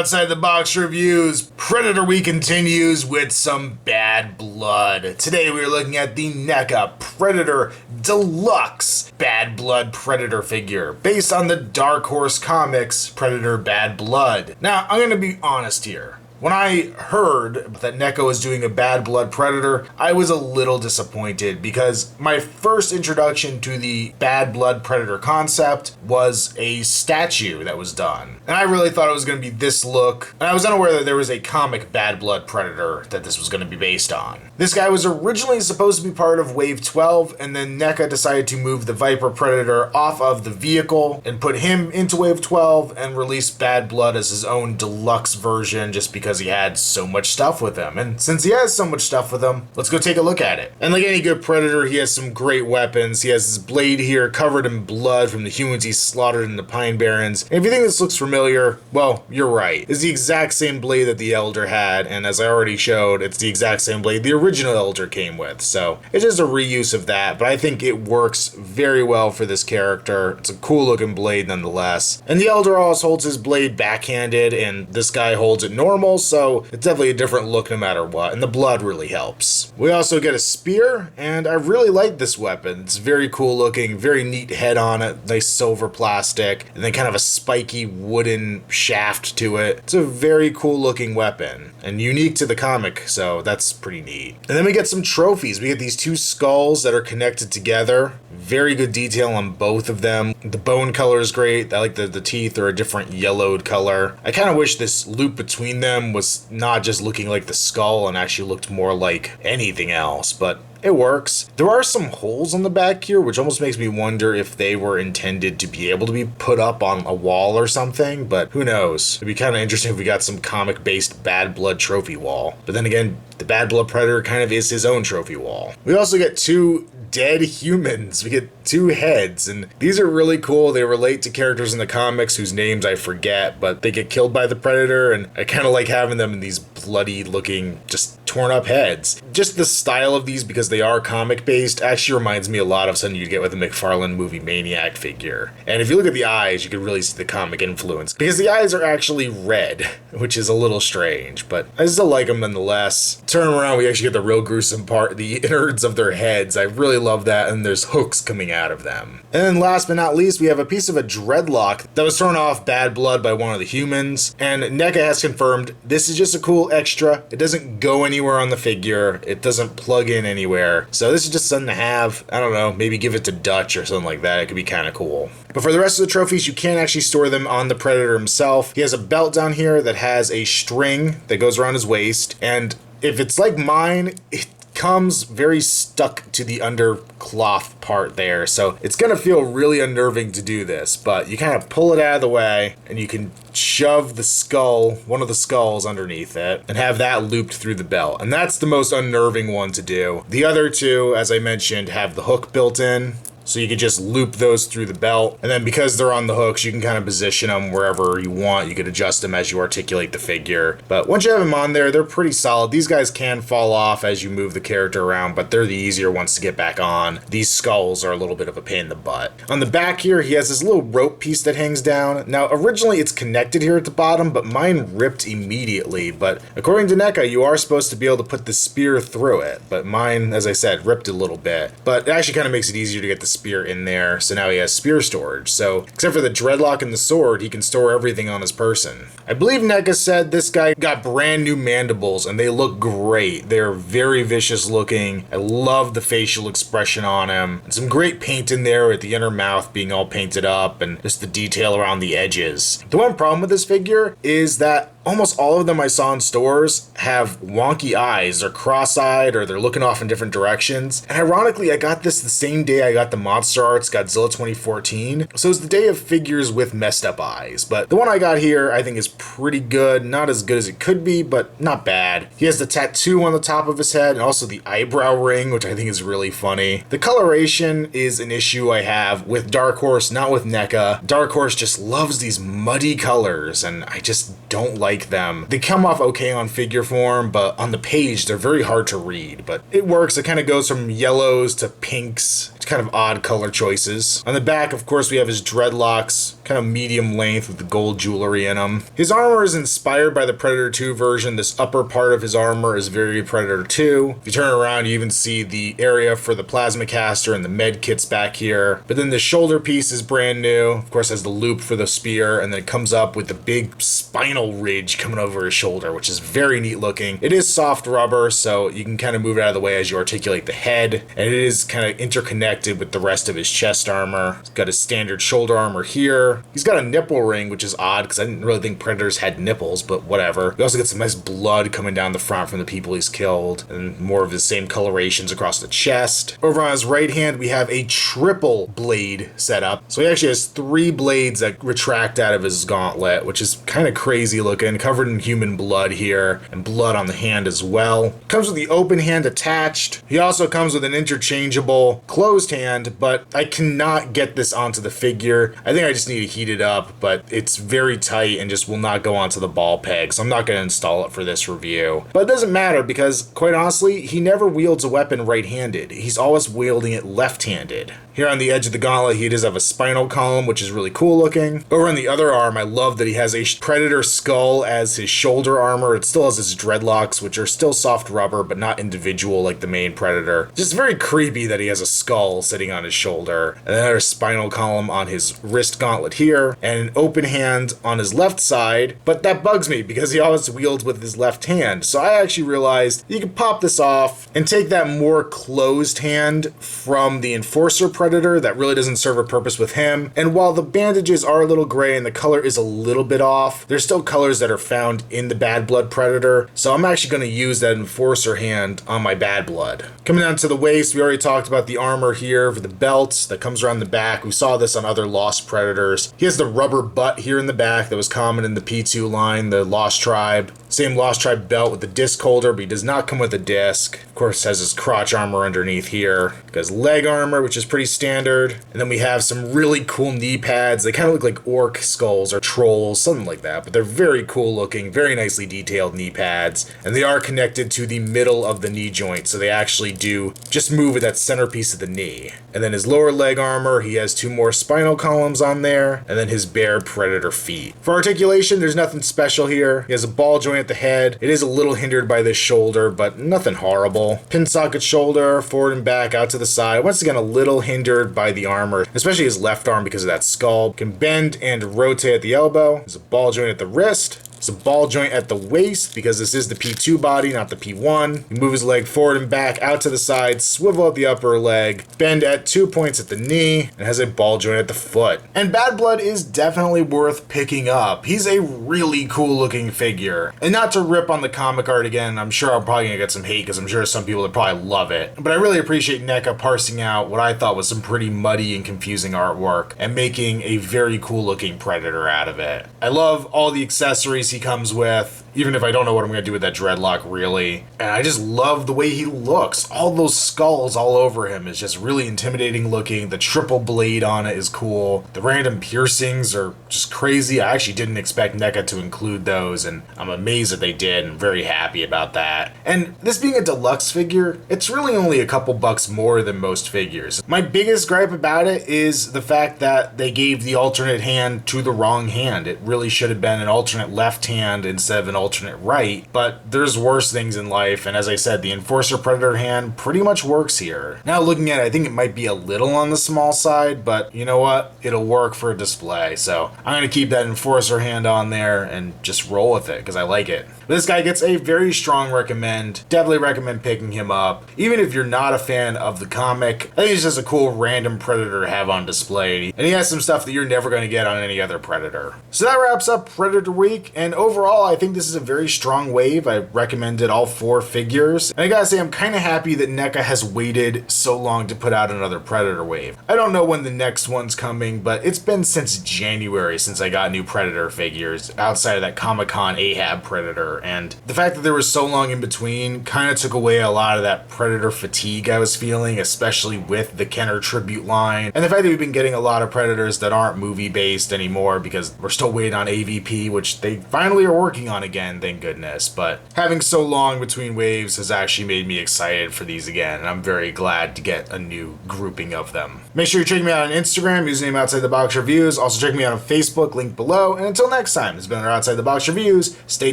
Outside the Box Reviews, Predator Week continues with some bad blood. Today we are looking at the NECA Predator Deluxe Bad Blood Predator figure, based on the Dark Horse Comics Predator Bad Blood. Now, I'm going to be honest here. When I heard that NECA was doing a Bad Blood Predator, I was a little disappointed because my first introduction to the Bad Blood Predator concept was a statue that was done. And I really thought it was going to be this look, and I was unaware that there was a comic Bad Blood Predator that this was going to be based on. This guy was originally supposed to be part of Wave 12, and then NECA decided to move the Viper Predator off of the vehicle and put him into Wave 12 and release Bad Blood as his own deluxe version just because he had so much stuff with him. And since he has so much stuff with him, let's go take a look at it. And like any good Predator, he has some great weapons. He has his blade here covered in blood from the humans he slaughtered in the Pine Barrens. And if you think this looks familiar, well, you're right. It's the exact same blade that the Elder had, and as I already showed, it's the exact same blade the original Elder came with. So it's just a reuse of that, but I think it works very well for this character. It's a cool looking blade nonetheless. And the Elder also holds his blade backhanded, and this guy holds it normal, so it's definitely a different look no matter what, and the blood really helps. We also get a spear, and I really like this weapon. It's very cool looking, very neat head on it, nice silver plastic, and then kind of a spiky wooden shaft to it. It's a very cool looking weapon, and unique to the comic, so that's pretty neat. And then we get some trophies. We get these two skulls that are connected together. Very good detail on both of them. The bone color is great. I like the teeth are a different yellowed color. I kind of wish this loop between them was not just looking like the skull and actually looked more like anything else, but it works. There are some holes on the back here, which almost makes me wonder if they were intended to be able to be put up on a wall or something, but who knows? It'd be kind of interesting if we got some comic-based Bad Blood trophy wall. But then again, the Bad Blood Predator kind of is his own trophy wall. We also get two dead humans. We get two heads, and these are really cool. They relate to characters in the comics whose names I forget, but they get killed by the Predator, and I kind of like having them in these bloody looking, just torn up heads. Just the style of these, because they are comic based, actually reminds me a lot of something you'd get with a McFarlane movie Maniac figure. And if you look at the eyes, you can really see the comic influence, because the eyes are actually red, which is a little strange, but I still like them nonetheless. Turn them around, we actually get the real gruesome part, the innards of their heads. I really love that, and there's hooks coming out of them. And then last but not least, we have a piece of a dreadlock that was thrown off Bad Blood by one of the humans, and NECA has confirmed this is just a cool extra. It doesn't go anywhere on the figure. It doesn't plug in anywhere. So this is just something to have. I don't know, maybe give it to Dutch or something like that. It could be kind of cool. But for the rest of the trophies, you can actually store them on the Predator himself. He has a belt down here that has a string that goes around his waist, and if it's like mine, it comes very stuck to the undercloth part there, so it's gonna feel really unnerving to do this, but you kind of pull it out of the way and you can shove the skull, one of the skulls underneath it, and have that looped through the belt, and that's the most unnerving one to do. The other two, as I mentioned, have the hook built in, so you could just loop those through the belt, and then because they're on the hooks, you can kind of position them wherever you want. You could adjust them as you articulate the figure. But once you have them on there, they're pretty solid. These guys can fall off as you move the character around, but they're the easier ones to get back on. These skulls are a little bit of a pain in the butt. On the back here, he has this little rope piece that hangs down. Now, originally it's connected here at the bottom, but mine ripped immediately. But according to NECA, you are supposed to be able to put the spear through it, but mine, as I said, ripped a little bit. But it actually kind of makes it easier to get the spear in there, so now he has spear storage. So except for the dreadlock and the sword, he can store everything on his person. I believe NECA said this guy got brand new mandibles, and they look great. They're very vicious looking. I love the facial expression on him, and some great paint in there with the inner mouth being all painted up and just the detail around the edges. The one problem with this figure is that almost all of them I saw in stores have wonky eyes. They're cross-eyed or they're looking off in different directions. And ironically, I got this the same day I got the Monster Arts Godzilla 2014. So it's the day of figures with messed up eyes. But the one I got here I think is pretty good. Not as good as it could be, but not bad. He has the tattoo on the top of his head and also the eyebrow ring, which I think is really funny. The coloration is an issue I have with Dark Horse, not with NECA. Dark Horse just loves these muddy colors, and I just don't like them. They come off okay on figure form, but on the page they're very hard to read, but it works. It kind of goes from yellows to pinks. It kind of odd color choices. On the back, of course, we have his dreadlocks, kind of medium length with the gold jewelry in them. His armor is inspired by the Predator 2 version. This upper part of his armor is very Predator 2. If you turn around, you even see the area for the plasma caster and the med kits back here. But then the shoulder piece is brand new. Of course, has the loop for the spear, and then it comes up with the big spinal ridge coming over his shoulder, which is very neat looking. It is soft rubber, so you can kind of move it out of the way as you articulate the head, and it is kind of interconnected with the rest of his chest armor. He's got his standard shoulder armor here. He's got a nipple ring, which is odd because I didn't really think Predators had nipples, but whatever. We also get some nice blood coming down the front from the people he's killed, and more of the same colorations across the chest. Over on his right hand, we have a triple blade setup. So he actually has 3 blades that retract out of his gauntlet, which is kind of crazy looking, covered in human blood here, and blood on the hand as well. Comes with the open hand attached. He also comes with an interchangeable closed hand, but I cannot get this onto the figure. I think I just need to heat it up, but it's very tight and just will not go onto the ball peg, so I'm not going to install it for this review. But it doesn't matter because, quite honestly, he never wields a weapon right-handed. He's always wielding it left-handed. Here on the edge of the gauntlet, he does have a spinal column, which is really cool looking. Over on the other arm, I love that he has a Predator skull as his shoulder armor. It still has his dreadlocks, which are still soft rubber, but not individual like the main Predator. Just very creepy that he has a skull sitting on his shoulder, and another spinal column on his wrist gauntlet here, and an open hand on his left side, but that bugs me because he always wields with his left hand. So I actually realized you could pop this off and take that more closed hand from the Enforcer Predator that really doesn't serve a purpose with him. And while the bandages are a little gray and the color is a little bit off, there's still colors that are found in the Bad Blood Predator. So I'm actually going to use that Enforcer hand on my Bad Blood. Coming down to the waist, we already talked about the armor here for the belts that comes around the back. We saw this on other Lost Predators. He has the rubber butt here in the back that was common in the P2 line, the Lost Tribe. Same Lost Tribe belt with the disc holder, but he does not come with a disc. Of course, has his crotch armor underneath here. Has leg armor, which is pretty standard. And then we have some really cool knee pads. They kind of look like orc skulls or trolls, something like that. But they're very cool looking, very nicely detailed knee pads. And they are connected to the middle of the knee joint, so they actually do just move at that centerpiece of the knee. And then his lower leg armor, he has 2 more spinal columns on there. And then his bare Predator feet. For articulation, there's nothing special here. He has a ball joint at the head. It is a little hindered by this shoulder, but nothing horrible. Pin socket shoulder, forward and back, out to the side. Once again, a little hindered by the armor, especially his left arm because of that skull. Can bend and rotate at the elbow. There's a ball joint at the wrist. It's a ball joint at the waist because this is the P2 body, not the P1. You move his leg forward and back, out to the side, swivel at the upper leg, bend at 2 points at the knee, and has a ball joint at the foot. And Bad Blood is definitely worth picking up. He's a really cool looking figure. And not to rip on the comic art again, I'm sure I'm probably gonna get some hate because I'm sure some people would probably love it. But I really appreciate NECA parsing out what I thought was some pretty muddy and confusing artwork and making a very cool looking Predator out of it. I love all the accessories he comes with, even if I don't know what I'm going to do with that dreadlock really. And I just love the way he looks. All those skulls all over him is just really intimidating looking. The triple blade on it is cool. The random piercings are just crazy. I actually didn't expect NECA to include those, and I'm amazed that they did and very happy about that. And this being a deluxe figure, it's really only a couple bucks more than most figures. My biggest gripe about it is the fact that they gave the alternate hand to the wrong hand. It really should have been an alternate left hand instead of an alternate right, but there's worse things in life, and as I said, the Enforcer Predator hand pretty much works here. Now looking at it, I think it might be a little on the small side, but you know what? It'll work for a display, so I'm going to keep that Enforcer hand on there and just roll with it because I like it. This guy gets a very strong recommend. Definitely recommend picking him up. Even if you're not a fan of the comic, I think he's just a cool random Predator to have on display. And he has some stuff that you're never going to get on any other Predator. So that wraps up Predator Week. And overall, I think this is a very strong wave. I recommended all 4 figures. And I gotta say, I'm kind of happy that NECA has waited so long to put out another Predator wave. I don't know when the next one's coming, but it's been since January since I got new Predator figures outside of that Comic-Con Ahab Predator. And the fact that there was so long in between kind of took away a lot of that Predator fatigue I was feeling, especially with the Kenner tribute line. And the fact that we've been getting a lot of Predators that aren't movie based anymore because we're still waiting on AVP, which they finally are working on again. again, thank goodness. But having so long between waves has actually made me excited for these again, and I'm very glad to get a new grouping of them. Make sure you check me out on Instagram, username Outside the Box Reviews. Also check me out on Facebook, link below. And until next time, it's been our Outside the Box Reviews. Stay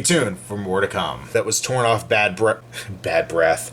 tuned for more to come. That was torn off bad breath.